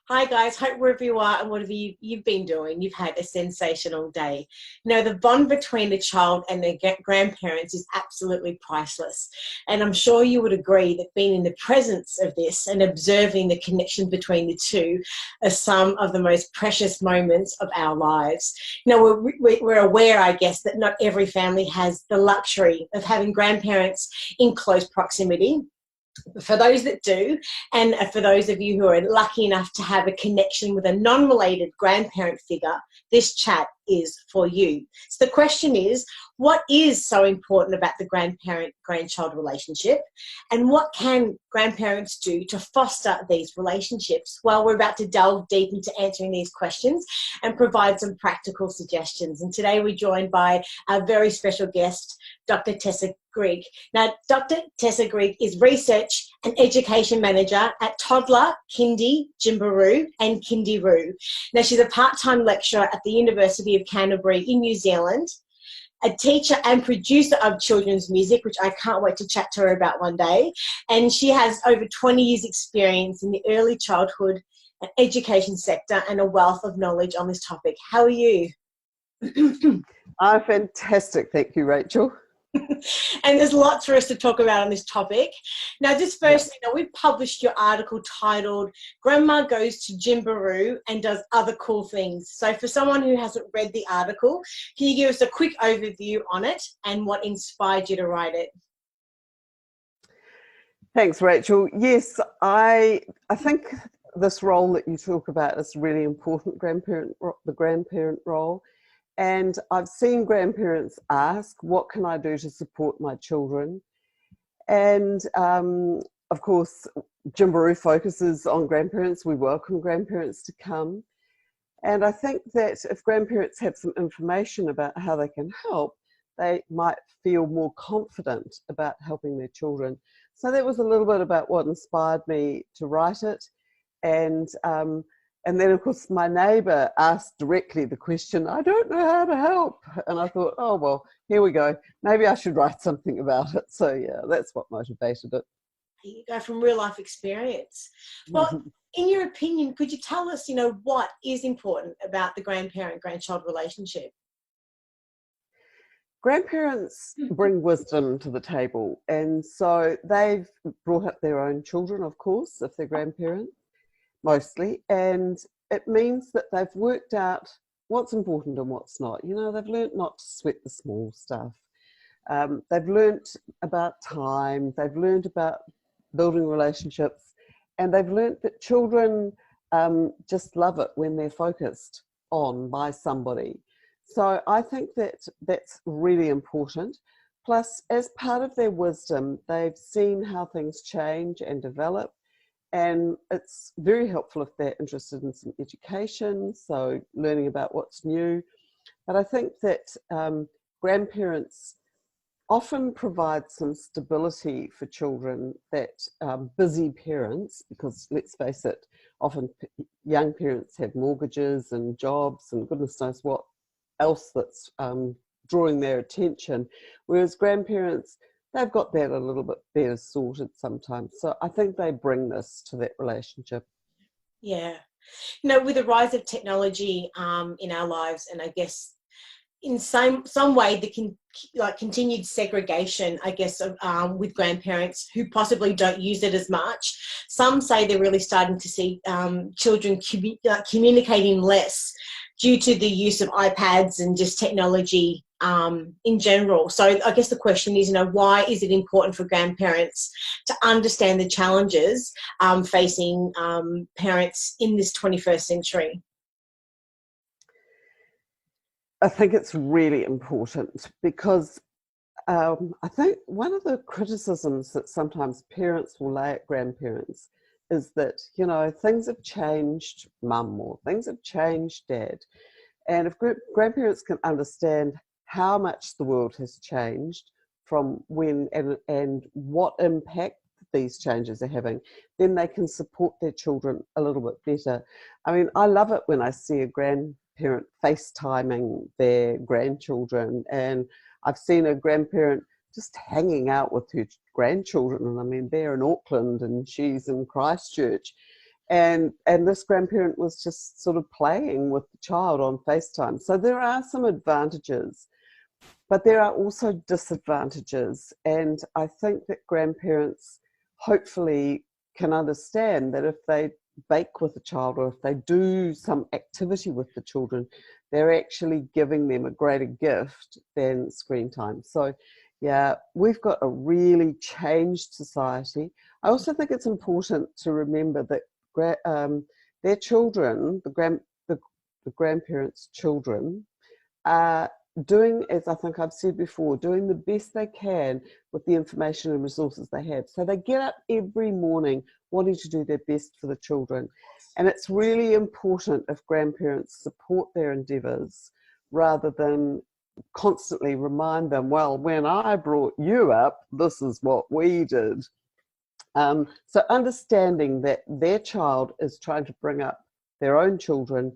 Hi guys, hope wherever you are and whatever you've been doing, you've had a sensational day. The bond between a child and their grandparents is absolutely priceless. And I'm sure you would agree that being in the presence of this and observing the connection between the two are some of the most precious moments of our lives. We're aware, I guess, that not every family has the luxury of having grandparents in close proximity. For those that do, and for those of you who are lucky enough to have a connection with a non-related grandparent figure, this chat is for you. So the question is, what is so important about the grandparent-grandchild relationship, and what can grandparents do to foster these relationships? Well, we're about to delve deep into answering these questions and provide some practical suggestions. And today we're joined by our very special guest, Dr. Tessa Grigg. Now, Dr. Tessa Grigg is Research and Education Manager at Toddler, Kindy, GymbaROO and KindyROO. Now, she's a part-time lecturer at the University of Canterbury in New Zealand, a teacher and producer of children's music, which I can't wait to chat to her about one day. And she has over 20 years experience in the early childhood and education sector and a wealth of knowledge on this topic. How are you? I'm fantastic. Thank you, Rachel. And there's lots for us to talk about on this topic. Now, just firstly, we've published your article titled Grandma Goes to GymbaROO and Does Other Cool Things. So for someone who hasn't read the article, can you give us a quick overview on it and what inspired you to write it? Thanks, Rachel. Yes, I think this role that you talk about is really important, the grandparent role. And I've seen grandparents ask, what can I do to support my children? And of course, GymbaROO focuses on grandparents. We welcome grandparents to come. And I think that if grandparents have some information about how they can help, they might feel more confident about helping their children. So that was a little bit about what inspired me to write it. And then, of course, my neighbour asked directly the question, I don't know how to help. And I thought, oh, well, here we go. Maybe I should write something about it. So, yeah, that's what motivated it. You go from real life experience. Well, in your opinion, could you tell us, what is important about the grandparent-grandchild relationship? Grandparents bring wisdom to the table. And so they've brought up their own children, of course, if they're grandparents. Mostly, and it means that they've worked out what's important and what's not. They've learnt not to sweat the small stuff. They've learnt about time, they've learnt about building relationships, and they've learnt that children just love it when they're focused on by somebody. So I think that that's really important. Plus, as part of their wisdom, they've seen how things change and develop. And it's very helpful if they're interested in some education, so learning about what's new. But I think that grandparents often provide some stability for children that busy parents, because let's face it, often young parents have mortgages and jobs and goodness knows what else that's drawing their attention, whereas grandparents, they've got that a little bit better sorted sometimes. So I think they bring this to that relationship. Yeah. With the rise of technology in our lives, and I guess in some way the continued segregation, I guess, with grandparents who possibly don't use it as much. Some say they're really starting to see children communicating less due to the use of iPads and just technology in general. So I guess the question is, why is it important for grandparents to understand the challenges facing parents in this 21st century? I think it's really important because I think one of the criticisms that sometimes parents will lay at grandparents is that, things have changed, mum, or things have changed, dad. And if grandparents can understand how much the world has changed from when and what impact these changes are having, then they can support their children a little bit better. I mean, I love it when I see a grandparent FaceTiming their grandchildren, and I've seen a grandparent just hanging out with her grandchildren, and I mean, they're in Auckland and she's in Christchurch, And this grandparent was just sort of playing with the child on FaceTime. So there are some advantages, but there are also disadvantages. And I think that grandparents hopefully can understand that if they bake with the child or if they do some activity with the children, they're actually giving them a greater gift than screen time. So yeah, we've got a really changed society. I also think it's important to remember that their children, the grandparents' children, are doing, as I think I've said before, doing the best they can with the information and resources they have. So they get up every morning wanting to do their best for the children. And it's really important if grandparents support their endeavours rather than constantly remind them, well, when I brought you up, this is what we did. So understanding that their child is trying to bring up their own children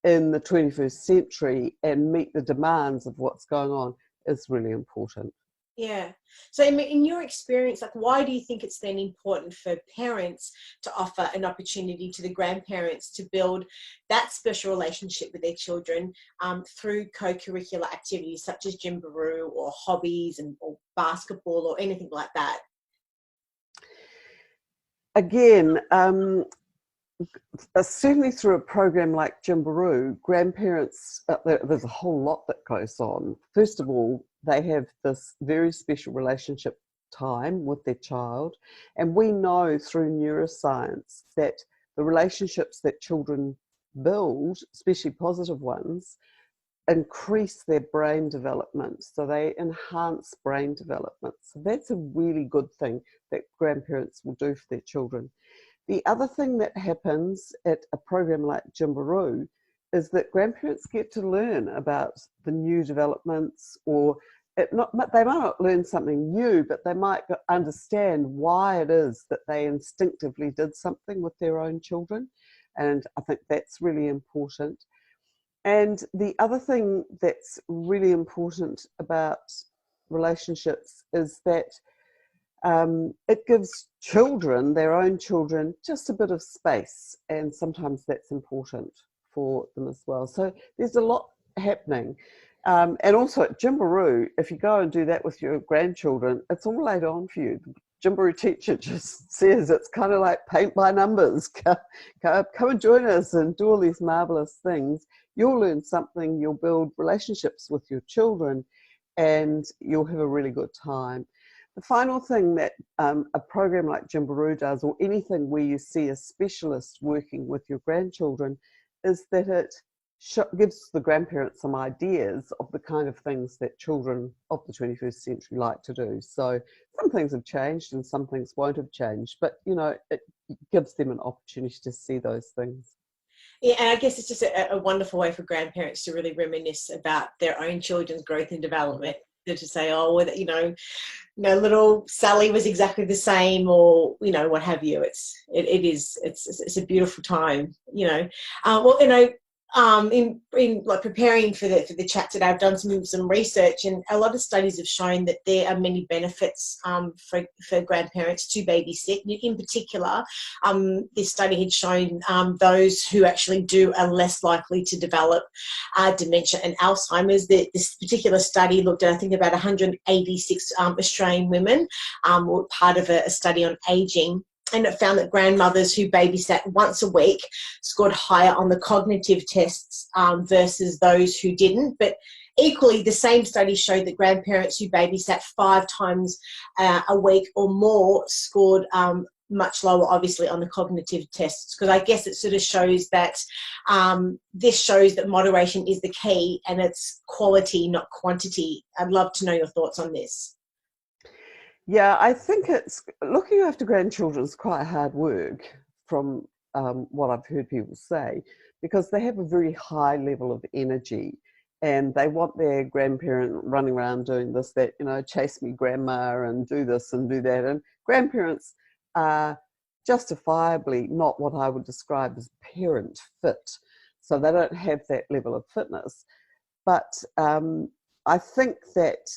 in the 21st century and meet the demands of what's going on is really important. Yeah. So in your experience, like, why do you think it's then important for parents to offer an opportunity to the grandparents to build that special relationship with their children through co-curricular activities such as GymbaROO or hobbies or basketball or anything like that? Again, certainly through a program like GymbaROO, grandparents, there's a whole lot that goes on. First of all, they have this very special relationship time with their child. And we know through neuroscience that the relationships that children build, especially positive ones, increase their brain development. So they enhance brain development. So that's a really good thing that grandparents will do for their children. The other thing that happens at a program like GymbaROO is that grandparents get to learn about the new developments, or they might not learn something new, but they might understand why it is that they instinctively did something with their own children. And I think that's really important. And the other thing that's really important about relationships is that it gives children, their own children, just a bit of space, and sometimes that's important for them as well. So there's a lot happening. And also at GymbaROO, if you go and do that with your grandchildren, it's all laid on for you. The GymbaROO teacher just says it's kind of like paint by numbers. Come and join us and do all these marvelous things. You'll learn something, you'll build relationships with your children, and you'll have a really good time. The final thing that a program like GymbaROO does, or anything where you see a specialist working with your grandchildren, is that it gives the grandparents some ideas of the kind of things that children of the 21st century like to do. So some things have changed and some things won't have changed, but you know, it gives them an opportunity to see those things. Yeah, and I guess it's just a wonderful way for grandparents to really reminisce about their own children's growth and development. To say, oh, well, little Sally was exactly the same, or what have you. It's a beautiful time, in like preparing for the chat today, I've done some research, and a lot of studies have shown that there are many benefits for grandparents to babysit. In particular, this study had shown those who actually do are less likely to develop dementia and Alzheimer's. This particular study looked at, I think, about 186 Australian women were part of a study on ageing. And it found that grandmothers who babysat once a week scored higher on the cognitive tests versus those who didn't. But equally, the same study showed that grandparents who babysat 5 times a week or more scored much lower, obviously, on the cognitive tests. Because I guess it sort of shows that this shows that moderation is the key, and it's quality, not quantity. I'd love to know your thoughts on this. Yeah, I think it's looking after grandchildren is quite hard work from what I've heard people say, because they have a very high level of energy and they want their grandparent running around doing this, that, chase me grandma and do this and do that. And grandparents are justifiably not what I would describe as parent fit. So they don't have that level of fitness. But I think that,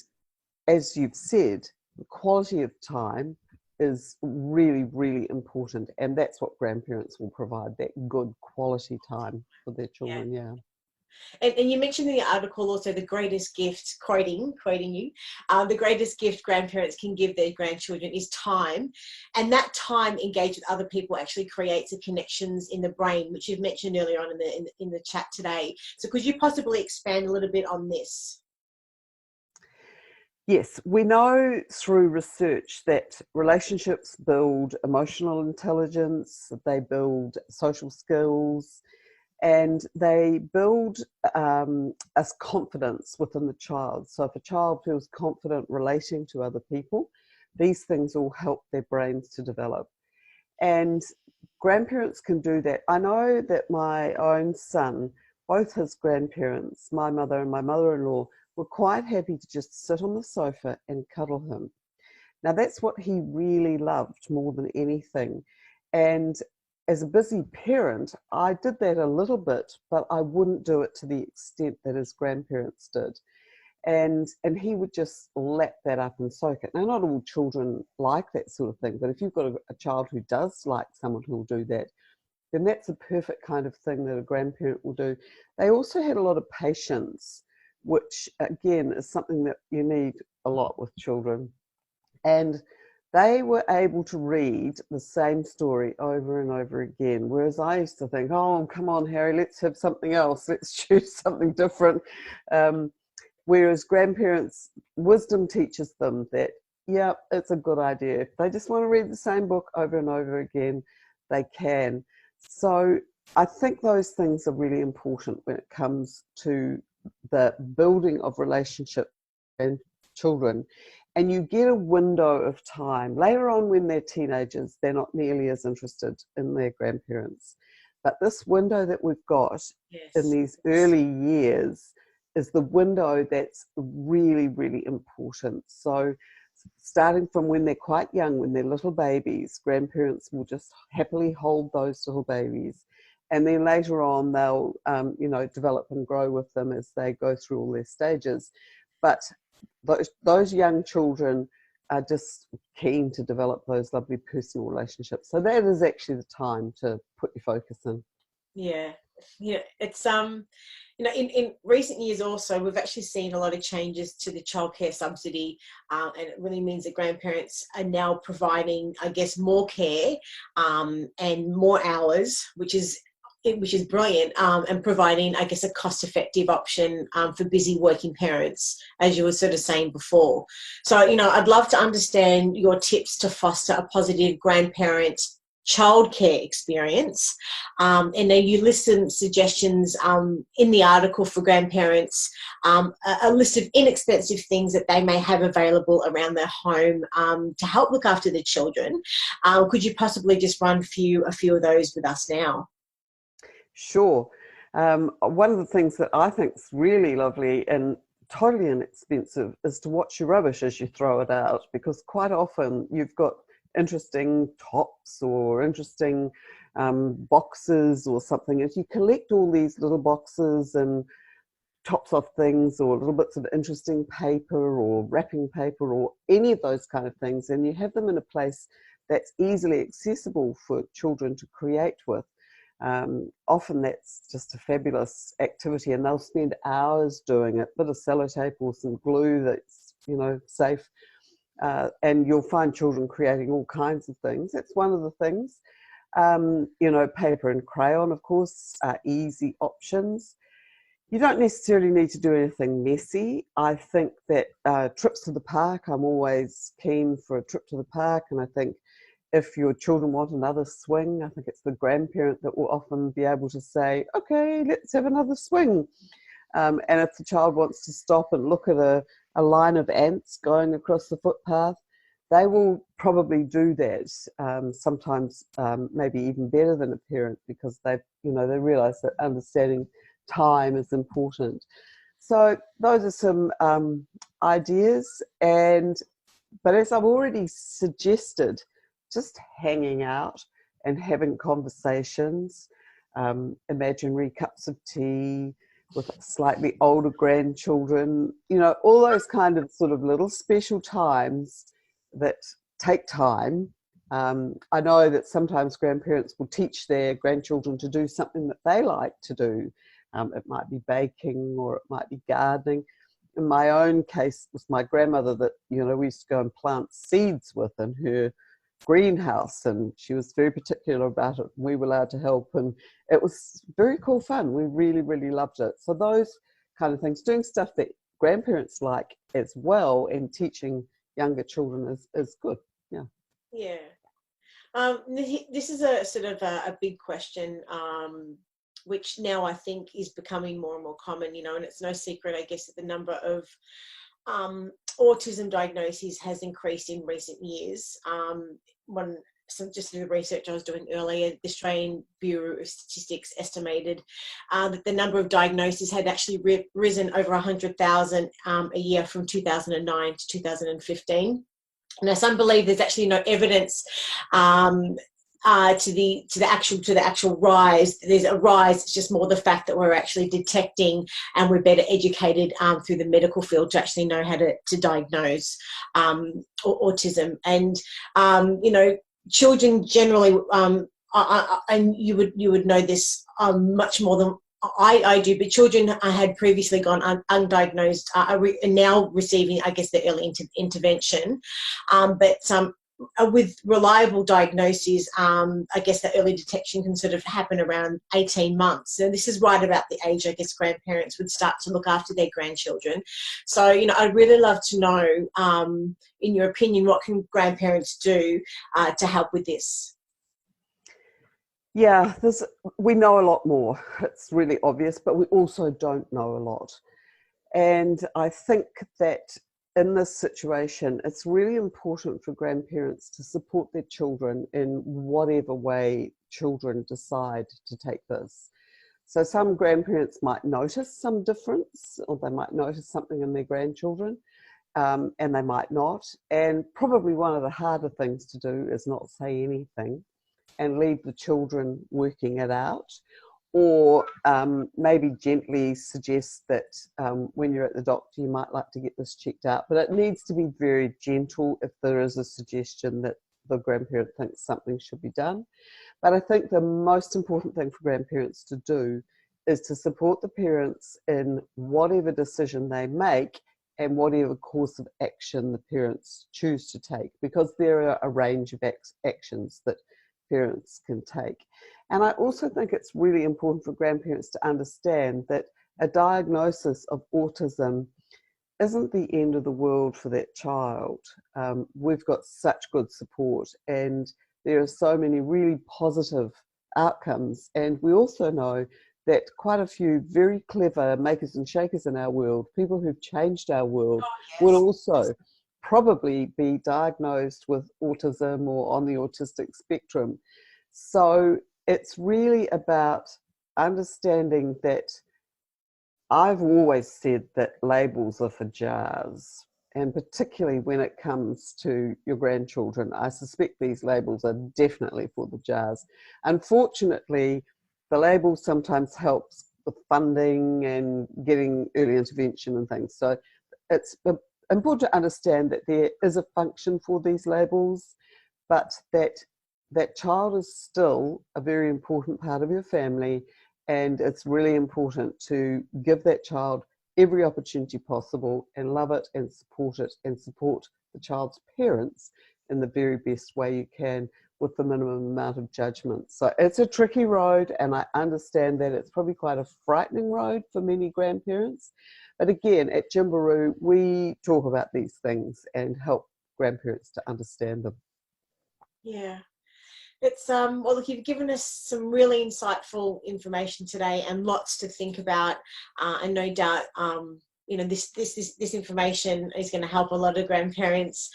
as you've said, the quality of time is really, really important. And that's what grandparents will provide, that good quality time for their Yeah. children. Yeah. And you mentioned in the article also the greatest gift, quoting you, the greatest gift grandparents can give their grandchildren is time. And that time engaged with other people actually creates the connections in the brain, which you've mentioned earlier on in the chat today. So could you possibly expand a little bit on this? Yes, we know through research that relationships build emotional intelligence, they build social skills, and they build us confidence within the child. So if a child feels confident relating to other people, these things will help their brains to develop. And grandparents can do that. I know that my own son, both his grandparents, my mother and my mother-in-law, were quite happy to just sit on the sofa and cuddle him. Now that's what he really loved more than anything. And as a busy parent, I did that a little bit, but I wouldn't do it to the extent that his grandparents did. And he would just lap that up and soak it. Now, not all children like that sort of thing, but if you've got a child who does like someone who will do that, then that's a perfect kind of thing that a grandparent will do. They also had a lot of patience, which again is something that you need a lot with children. And they were able to read the same story over and over again, whereas I used to think, oh, come on, Harry, let's have something else. Let's choose something different. Whereas grandparents, wisdom teaches them that, yeah, it's a good idea. If they just want to read the same book over and over again, they can. So I think those things are really important when it comes to the building of relationships and children. And you get a window of time. Later on when they're teenagers, they're not nearly as interested in their grandparents. But this window that we've got in these early years is the window that's really, really important. So starting from when they're quite young, when they're little babies, grandparents will just happily hold those little babies. And then later on, they'll, develop and grow with them as they go through all their stages. But those young children are just keen to develop those lovely personal relationships. So that is actually the time to put your focus in. Yeah. It's in recent years also we've actually seen a lot of changes to the childcare subsidy, and it really means that grandparents are now providing, I guess, more care and more hours, which is brilliant, and providing, I guess, a cost-effective option for busy working parents, as you were sort of saying before. So, I'd love to understand your tips to foster a positive grandparent childcare experience. And then you list some suggestions in the article for grandparents, a list of inexpensive things that they may have available around their home to help look after their children. Could you possibly just run a few of those with us now? Sure. One of the things that I think is really lovely and totally inexpensive is to watch your rubbish as you throw it out, because quite often you've got interesting tops or interesting boxes or something. As you collect all these little boxes and tops of things or little bits of interesting paper or wrapping paper or any of those kind of things, and you have them in a place that's easily accessible for children to create with, often that's just a fabulous activity, and they'll spend hours doing it. Bit of sellotape or some glue that's safe, and you'll find children creating all kinds of things. That's one of the things. Paper and crayon, of course, are easy options. You don't necessarily need to do anything messy. I think that trips to the park, I'm always keen for a trip to the park, and I think if your children want another swing, I think it's the grandparent that will often be able to say, okay, let's have another swing. And if the child wants to stop and look at a line of ants going across the footpath, they will probably do that. Sometimes maybe even better than a parent, because they realize that understanding time is important. So those are some ideas. But as I've already suggested, just hanging out and having conversations, imaginary cups of tea with slightly older grandchildren, all those kind of sort of little special times that take time. I know that sometimes grandparents will teach their grandchildren to do something that they like to do. It might be baking or it might be gardening. In my own case, it was my grandmother that, we used to go and plant seeds with in her greenhouse, and she was very particular about it. We were allowed to help, and it was very cool fun. We really, really loved it. So those kind of things, doing stuff that grandparents like as well, and teaching younger children is good. Yeah. This is a sort of a big question, which now I think is becoming more and more common, and it's no secret, I guess, that the number of autism diagnoses has increased in recent years. Just through the research I was doing earlier, the Australian Bureau of Statistics estimated that the number of diagnoses had actually risen over 100,000 a year from 2009 to 2015. Now, some believe there's actually no evidence to the actual rise. There's a rise. It's just more the fact that we're actually detecting and we're better educated through the medical field to actually know how to diagnose autism. And children generally, and you would know this much more than I do, but children had previously gone undiagnosed are now receiving, I guess, the early intervention. But with reliable diagnoses, I guess the early detection can sort of happen around 18 months. So this is right about the age, I guess, grandparents would start to look after their grandchildren. So, I'd really love to know, in your opinion, what can grandparents do to help with this? Yeah, we know a lot more. It's really obvious, but we also don't know a lot. And I think that in this situation, it's really important for grandparents to support their children in whatever way children decide to take this. So some grandparents might notice some difference, or they might notice something in their grandchildren, and they might not. And probably one of the harder things to do is not say anything and leave the children working it out, or maybe gently suggest that when you're at the doctor you might like to get this checked out. But it needs to be very gentle if there is a suggestion that the grandparent thinks something should be done. But I think the most important thing for grandparents to do is to support the parents in whatever decision they make and whatever course of action the parents choose to take, because there are a range of actions that parents can take. And I also think it's really important for grandparents to understand that a diagnosis of autism isn't the end of the world for that child. We've got such good support, and there are so many really positive outcomes. And we also know that quite a few very clever makers and shakers in our world, people who've changed our world, will also probably be diagnosed with autism or on the autistic spectrum. So it's really about understanding that I've always said that labels are for jars, and particularly when it comes to your grandchildren, I suspect these labels are definitely for the jars. Unfortunately, the label sometimes helps with funding and getting early intervention and things. So it's important to understand that there is a function for these labels, but that child is still a very important part of your family, and it's really important to give that child every opportunity possible and love it and support the child's parents in the very best way you can with the minimum amount of judgment. So it's a tricky road, and I understand that it's probably quite a frightening road for many grandparents. But again, at GymbaROO, we talk about these things and help grandparents to understand them. Yeah. It's well, look, you've given us some really insightful information today and lots to think about, and no doubt this information is going to help a lot of grandparents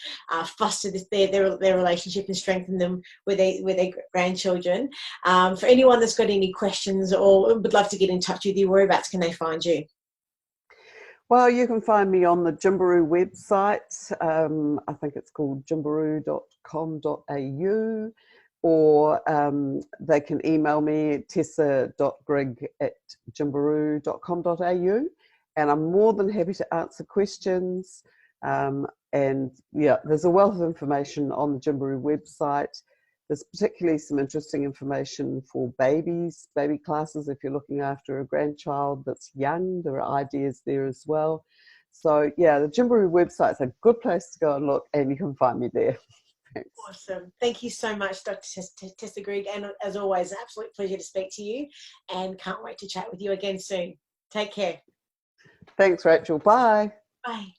foster their relationship and strengthen them with their grandchildren. For anyone that's got any questions or would love to get in touch with you, whereabouts can they find you? Well, you can find me on the GymbaROO website. I think it's called gymbaroo.com.au. Or they can email me at tessa.grigg@gymbaroo.com.au, and I'm more than happy to answer questions. And yeah, there's a wealth of information on the GymbaROO website. There's particularly some interesting information for babies, baby classes. If you're looking after a grandchild that's young, there are ideas there as well. So yeah, the GymbaROO website's a good place to go and look, and you can find me there. Thanks. Awesome. Thank you so much, Dr. Tessa Grigg. And as always, an absolute pleasure to speak to you, and can't wait to chat with you again soon. Take care. Thanks, Rachel. Bye. Bye.